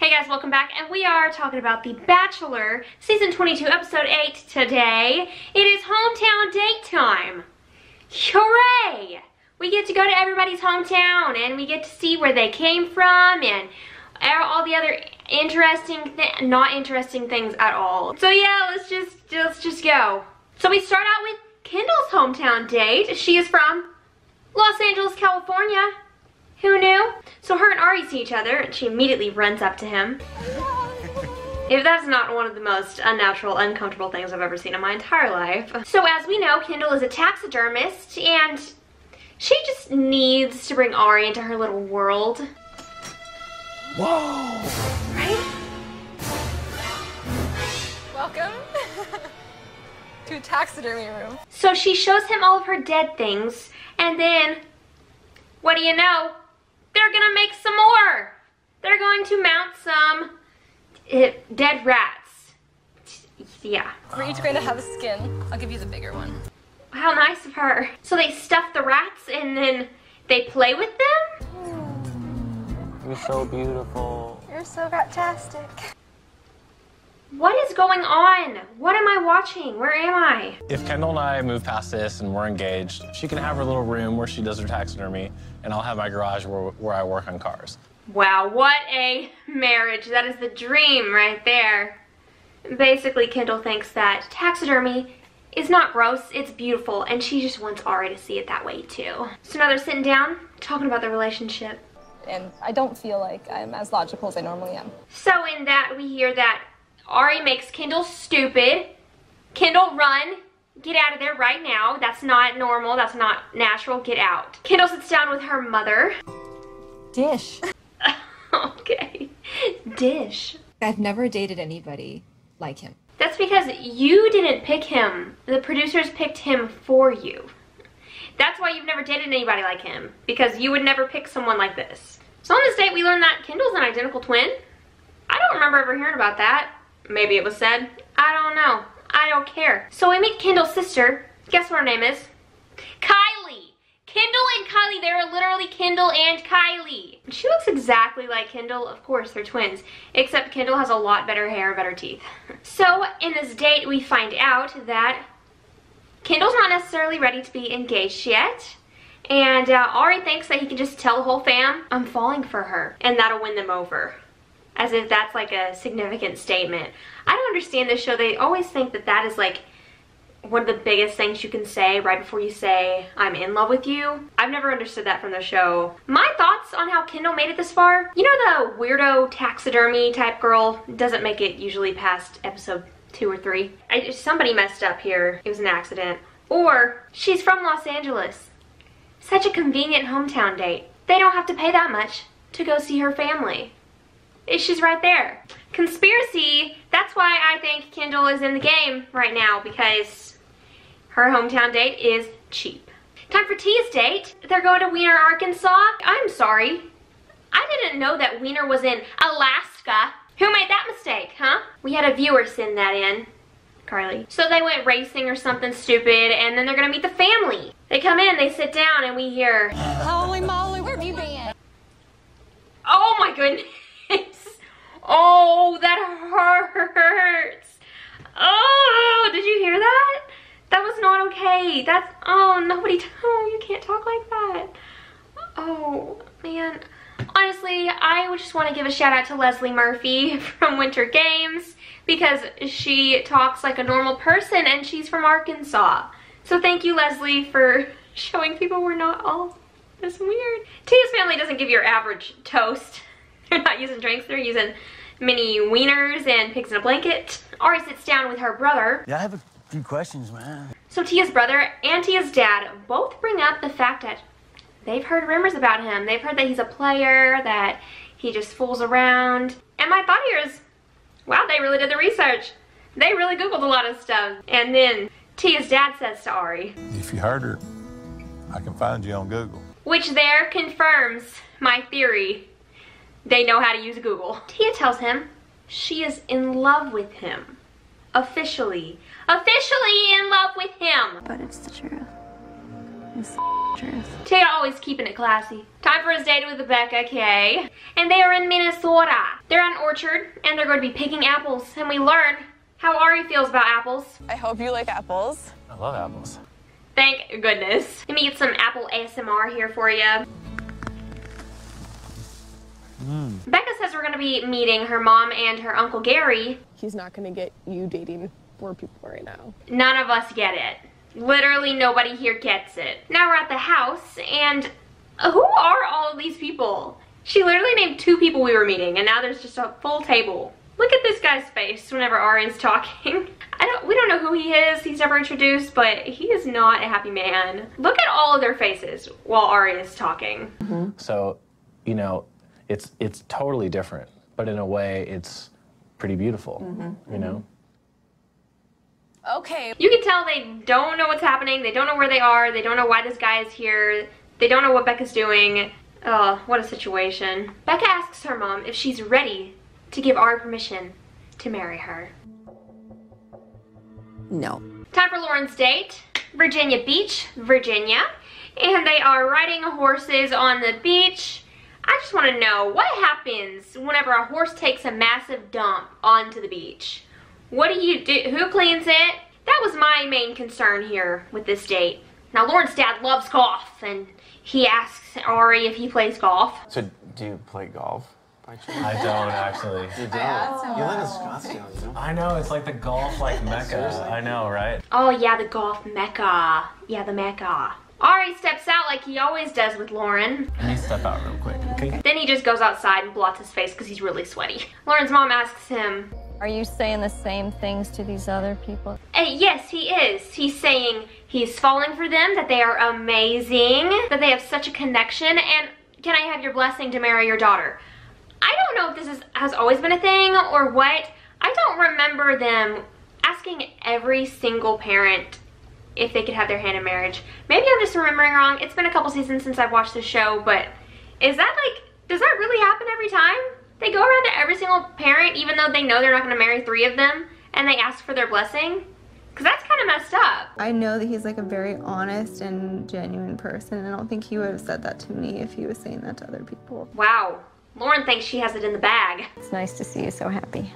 Hey guys, welcome back, and we are talking about The Bachelor, Season 22, Episode 8 today. It is hometown date time. Hooray! We get to go to everybody's hometown, and we get to see where they came from, and all the other not interesting things at all. So yeah, let's just go. So we start out with Kendall's hometown date. She is from Los Angeles, California. Who knew? So her and Ari see each other, and she immediately runs up to him. If that's not one of the most unnatural, uncomfortable things I've ever seen in my entire life. So as we know, Kendall is a taxidermist, and she just needs to bring Ari into her little world. Whoa! Right? Welcome to a taxidermy room. So she shows him all of her dead things, and then, what do you know? They're gonna make some more. They're going to mount some dead rats. Yeah. We're each going to have a skin. I'll give you the bigger one. How nice of her. So they stuff the rats and then they play with them? You're so beautiful. You're so rat-tastic. What is going on? What am I watching? Where am I? If Kendall and I move past this and we're engaged, she can have her little room where she does her taxidermy, and I'll have my garage where I work on cars. Wow, what a marriage. That is the dream right there. Basically, Kendall thinks that taxidermy is not gross, it's beautiful, and she just wants Ari to see it that way too. So now they're sitting down, talking about their relationship. And I don't feel like I'm as logical as I normally am. So in that, we hear that Ari makes Kendall stupid. Kendall, run. Get out of there right now. That's not normal. That's not natural. Get out. Kendall sits down with her mother. Dish. Okay. Dish. I've never dated anybody like him. That's because you didn't pick him. The producers picked him for you. That's why you've never dated anybody like him. Because you would never pick someone like this. So on this date, we learned that Kendall's an identical twin. I don't remember ever hearing about that. Maybe it was said. I don't know. I don't care. So we meet Kendall's sister. Guess what her name is? Kylie. Kendall and Kylie. They're literally Kendall and Kylie. She looks exactly like Kendall. Of course, they're twins. Except Kendall has a lot better hair and better teeth. So in this date, we find out that Kendall's not necessarily ready to be engaged yet. And Ari thinks that he can just tell the whole fam, I'm falling for her. And that'll win them over. As if that's like a significant statement. I don't understand this show. They always think that that is like one of the biggest things you can say right before you say, I'm in love with you. I've never understood that from the show. My thoughts on how Kendall made it this far. You know the weirdo taxidermy type girl doesn't make it usually past episode 2 or 3. Somebody messed up here. It was an accident. Or she's from Los Angeles. Such a convenient hometown date. They don't have to pay that much to go see her family. She's right there. Conspiracy, that's why I think Kendall is in the game right now, because her hometown date is cheap. Time for Tia's date. They're going to Weiner, Arkansas. I'm sorry. I didn't know that Weiner was in Alaska. Who made that mistake, huh? We had a viewer send that in, Carly. So they went racing or something stupid, and then they're gonna meet the family. They come in, they sit down, and we hear, Holy moly, where have you been? oh my goodness. Oh, that hurts. Oh, did you hear that? That was not okay. That's, oh, you can't talk like that. Oh, man. Honestly, I would just want to give a shout out to Leslie Murphy from Winter Games because she talks like a normal person and she's from Arkansas. So thank you, Leslie, for showing people we're not all this weird. Tia's family doesn't give your average toast. They're not using drinks, they're using mini wieners and pigs in a blanket. Ari sits down with her brother. Yeah, I have a few questions, man. So Tia's brother and Tia's dad both bring up the fact that they've heard rumors about him. They've heard that he's a player, that he just fools around. And my thought here is, wow, they really did the research. They really Googled a lot of stuff. And then Tia's dad says to Ari, if you heard her, I can find you on Google. Which there confirms my theory. They know how to use Google. Tia tells him she is in love with him. Officially in love with him. But it's the truth. Tia always keeping it classy. Time for his date with Becca K. And they are in Minnesota. They're at an orchard and they're going to be picking apples. And we learn how Ari feels about apples. I hope you like apples. I love apples. Thank goodness. Let me get some apple ASMR here for you. Becca says we're going to be meeting her mom and her Uncle Gary. He's not gonna get you dating 4 people right now. None of us get it. Literally nobody here gets it. Now we're at the house and who are all of these people? She literally named 2 people we were meeting and now there's just a full table. Look at this guy's face whenever Ari's talking. We don't know who he is. He's never introduced, but he is not a happy man. Look at all of their faces while Ari is talking. So, you know, it's totally different, but in a way it's pretty beautiful, you know? Okay. You can tell they don't know what's happening. They don't know where they are. They don't know why this guy is here. They don't know what Becca's doing. Oh, what a situation. Becca asks her mom if she's ready to give Ari permission to marry her. No. Time for Lauren's date. Virginia Beach, Virginia. And they are riding horses on the beach. I just want to know what happens whenever a horse takes a massive dump onto the beach. What do you do? Who cleans it? That was my main concern here with this date. Now Lauren's dad loves golf and he asks Ari if he plays golf. So, do you play golf by chance? I don't actually. You don't? You live in Scottsdale, you know? I know, it's like the golf mecca. I know, right? Oh yeah, the golf mecca. Yeah, the mecca. Ari steps out like he always does with Lauren. Let me step out real quick, okay? Then he just goes outside and blots his face because he's really sweaty. Lauren's mom asks him, Are you saying the same things to these other people? yes, he is. He's saying he's falling for them, that they are amazing, that they have such a connection, and can I have your blessing to marry your daughter? I don't know if this has always been a thing or what. I don't remember them asking every single parent if they could have their hand in marriage. Maybe I'm just remembering wrong. It's been a couple seasons since I've watched the show, but is that like, does that really happen every time? They go around to every single parent even though they know they're not going to marry 3 of them and they ask for their blessing? Because that's kind of messed up. I know that he's like a very honest and genuine person, and I don't think he would have said that to me if he was saying that to other people. Wow. Lauren thinks she has it in the bag. It's nice to see you so happy.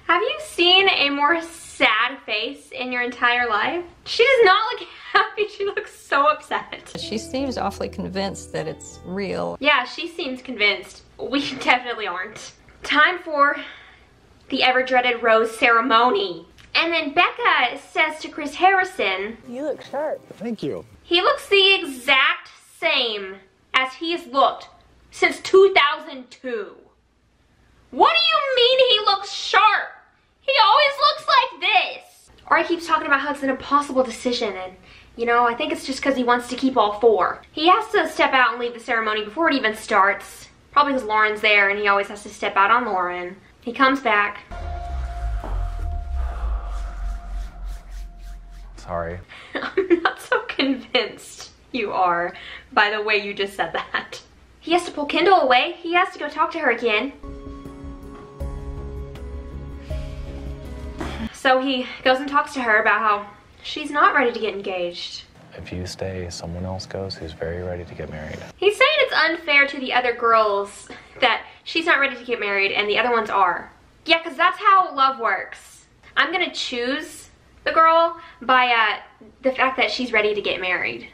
Have you seen a more sad face in your entire life? She does not look happy. She looks so upset. She seems awfully convinced that it's real. Yeah, she seems convinced. We definitely aren't. Time for the ever-dreaded rose ceremony. And then Becca says to Chris Harrison, You look sharp. Thank you. he looks the exact same as he has looked since 2002. What do you mean he looks sharp? He always looks like this. Ari keeps talking about how it's an impossible decision and, you know, I think it's just because he wants to keep all 4. He has to step out and leave the ceremony before it even starts. Probably because Lauren's there and he always has to step out on Lauren. He comes back. Sorry. I'm not so convinced you are by the way you just said that. He has to pull Kendall away. He has to go talk to her again. So he goes and talks to her about how she's not ready to get engaged. If you stay, someone else goes who's very ready to get married. He's saying it's unfair to the other girls that she's not ready to get married and the other ones are. Yeah, because that's how love works. I'm going to choose the girl by the fact that she's ready to get married.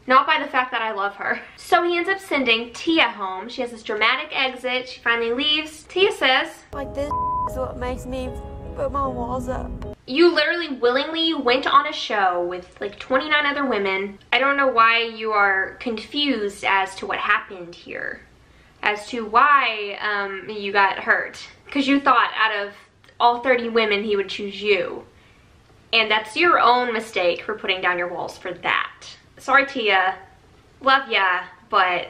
Not by the fact that I love her. So he ends up sending Tia home. She has this dramatic exit. She finally leaves. Tia says, like this is what makes me put my walls up. You literally willingly went on a show with like 29 other women. I don't know why you are confused as to what happened here. As to why you got hurt. Because you thought out of all 30 women he would choose you. And that's your own mistake for putting down your walls for that. Sorry, Tia. Love ya, but...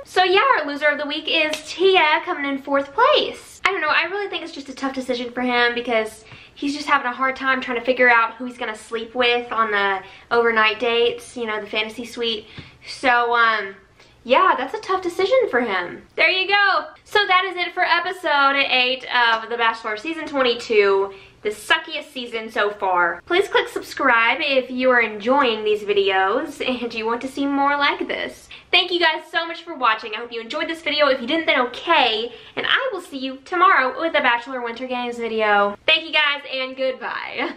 So yeah, our loser of the week is Tia, coming in 4th place. I don't know, I really think it's just a tough decision for him because he's just having a hard time trying to figure out who he's gonna sleep with on the overnight dates, you know, the fantasy suite. So, yeah, that's a tough decision for him. There you go. So that is it for episode 8 of The Bachelor Season 22. The suckiest season so far. Please click subscribe if you are enjoying these videos and you want to see more like this. Thank you guys so much for watching. I hope you enjoyed this video. If you didn't, then okay. And I will see you tomorrow with a Bachelor Winter Games video. Thank you guys and goodbye.